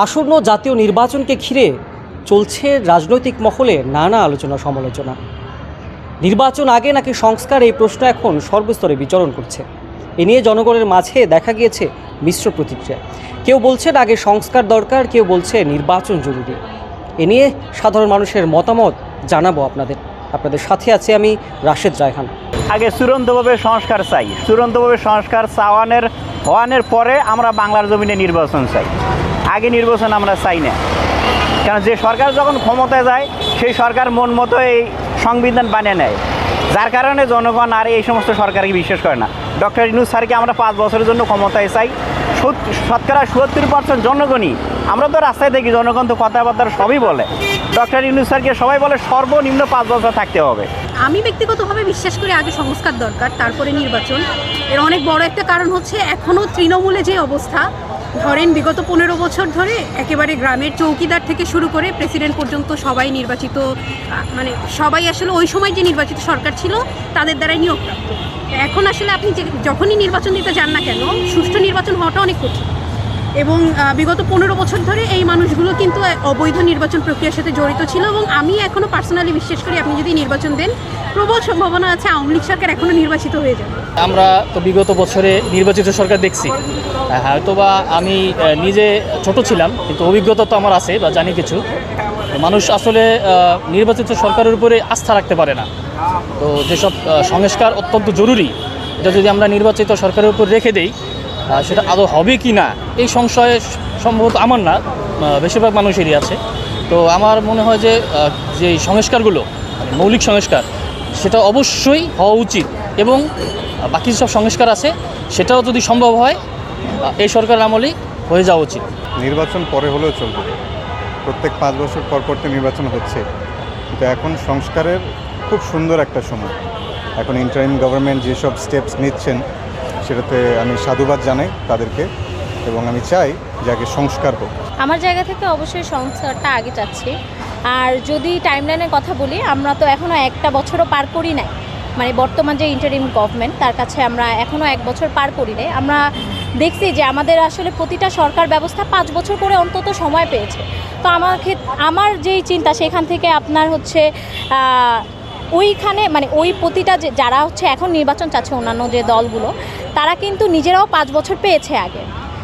আসন্ন জাতীয় নির্বাচনকে ঘিরে চলছে রাজনৈতিক মহলে নানা আলোচনা সমালোচনা। নির্বাচন আগে নাকি সংস্কার, এই প্রশ্ন এখন সর্বস্তরে বিচরণ করছে। এ নিয়ে জনগণের মাঝে দেখা গিয়েছে মিশ্র প্রতিক্রিয়া। কেউ বলছেন আগে সংস্কার দরকার, কেউ বলছে নির্বাচন জরুরি। এ নিয়ে সাধারণ মানুষের মতামত জানাবো আপনাদের সাথে আছে আমি রাশেদ রায়হান। আগে চূড়ান্তভাবে সংস্কার চাই, চূড়ান্তভাবে সংস্কার হওয়ানোর পরে আমরা বাংলার জমিনে নির্বাচন চাই। আগে নির্বাচন আমরা চাই না, কারণ যে সরকার যখন ক্ষমতায় যায় সেই সরকার মন মতো এই সংবিধান বানিয়ে নেয়, যার কারণে জনগণ আর এই সমস্ত সরকারকে বিশ্বাস করে না। ডক্টর ইউনূস স্যারকে আমরা 5 বছরের জন্য ক্ষমতায় চাই। শতকরা 70% জনগণই, আমরা তো রাস্তায় দেখি জনগণ তো কথাবার্তা সবই বলে, ডক্টর ইউনূস স্যারকে সবাই বলে সর্বনিম্ন 5 বছর থাকতে হবে। আমি ব্যক্তিগতভাবে বিশ্বাস করি আগে সংস্কার দরকার, তারপরে নির্বাচন। এর অনেক বড় একটা কারণ হচ্ছে এখনও তৃণমূলে যে অবস্থা, ধরেন বিগত 15 বছর ধরে একেবারে গ্রামের চৌকিদার থেকে শুরু করে প্রেসিডেন্ট পর্যন্ত সবাই নির্বাচিত, মানে সবাই আসলে ওই সময় যে নির্বাচিত সরকার ছিল তাদের দ্বারাই নিয়োগপ্রাপ্ত। এখন আসলে আপনি যখনই নির্বাচন দিতে যান না কেন, সুষ্ঠু নির্বাচন হওয়াটা অনেক কঠিন। এবং বিগত 15 বছর ধরে এই মানুষগুলো কিন্তু অবৈধ নির্বাচন প্রক্রিয়ার সাথে জড়িত ছিল। এবং আমি এখনও পার্সোনালি বিশ্বাস করি আপনি যদি নির্বাচন দেন, প্রবল সম্ভাবনা আছে আওয়ামী লীগ সরকার এখনও নির্বাচিত হয়ে যাবে। আমরা তো বিগত বছরে নির্বাচিত সরকার দেখছি, হয়তোবা আমি নিজে ছোট ছিলাম কিন্তু অভিজ্ঞতা তো আমার আছে বা জানি কিছু। মানুষ আসলে নির্বাচিত সরকারের উপরে আস্থা রাখতে পারে না। তো যেসব সংস্কার অত্যন্ত জরুরি, এটা যদি আমরা নির্বাচিত সরকারের উপর রেখে দেই, সেটা আদৌ হবে কি না এই সংশয়ে সম্ভবত আমার না, বেশিরভাগ মানুষেরই আছে। তো আমার মনে হয় যে যে সংস্কারগুলো মৌলিক সংস্কার সেটা অবশ্যই হওয়া উচিত, এবং বাকি সব সংস্কার আছে সেটাও যদি সম্ভব হয় এই সরকার আমলেই হয়ে যাওয়া উচিত। নির্বাচন পরে হলেও চলবে, প্রত্যেক 5 বছর পর তো নির্বাচন হচ্ছে, কিন্তু এখন সংস্কারের খুব সুন্দর একটা সময়। এখন ইন্টারিম গভর্নমেন্ট যেসব স্টেপস নিচ্ছেন সেটাতে আমি সাধুবাদ জানাই তাদেরকে, এবং আমি চাই যে আগে সংস্কার হোক। আমার জায়গা থেকে অবশ্যই সংস্কারটা আগে চাচ্ছি। আর যদি টাইমলাইনের কথা বলি, আমরা তো এখনও একটা বছরও পার করি নাই, মানে বর্তমান যে ইন্টারিম গভর্নমেন্ট তার কাছে আমরা এখনও 1 বছর পার করি নাই। আমরা দেখছি যে আমাদের আসলে প্রতিটা সরকার ব্যবস্থা 5 বছর করে অন্তত সময় পেয়েছে। তো আমার যেই চিন্তা সেখান থেকে আপনার হচ্ছে ওইখানে মানে ওই প্রতিটা যারা হচ্ছে এখন নির্বাচন চাচ্ছে, অন্যান্য যে দলগুলো, তারা কিন্তু নিজেরাও 5 বছর পেয়েছে আগে,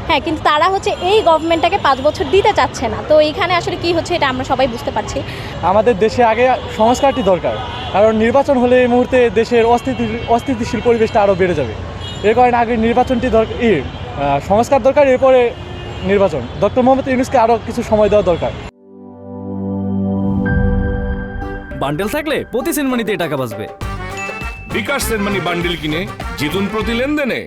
হ্যাঁ, কিন্তু তারা হচ্ছে এই গভর্নমেন্টটাকে 5 বছর দিতে চাচ্ছে না। তো এইখানে আসলে কি হচ্ছে এটা আমরা সবাই বুঝতে পারছি। আমাদের দেশে আগে সংস্কারটি দরকার, কারণ নির্বাচন হলে এই মুহূর্তে দেশের অস্থিতিশীল পরিবেশটা আরও বেড়ে যাবে। এর কারণে আগে নির্বাচনটি সংস্কার দরকার, এরপরে নির্বাচন। ডক্টর মোহাম্মদ ইউনূসকে আরও কিছু সময় দেওয়া দরকার। বান্ডেল থাকলে প্রতি সেনমানিতে টাকা বাঁচবে। বিকাশ সেনমানি বান্ডেল কিনে জিতুন প্রতি লেনদেনে।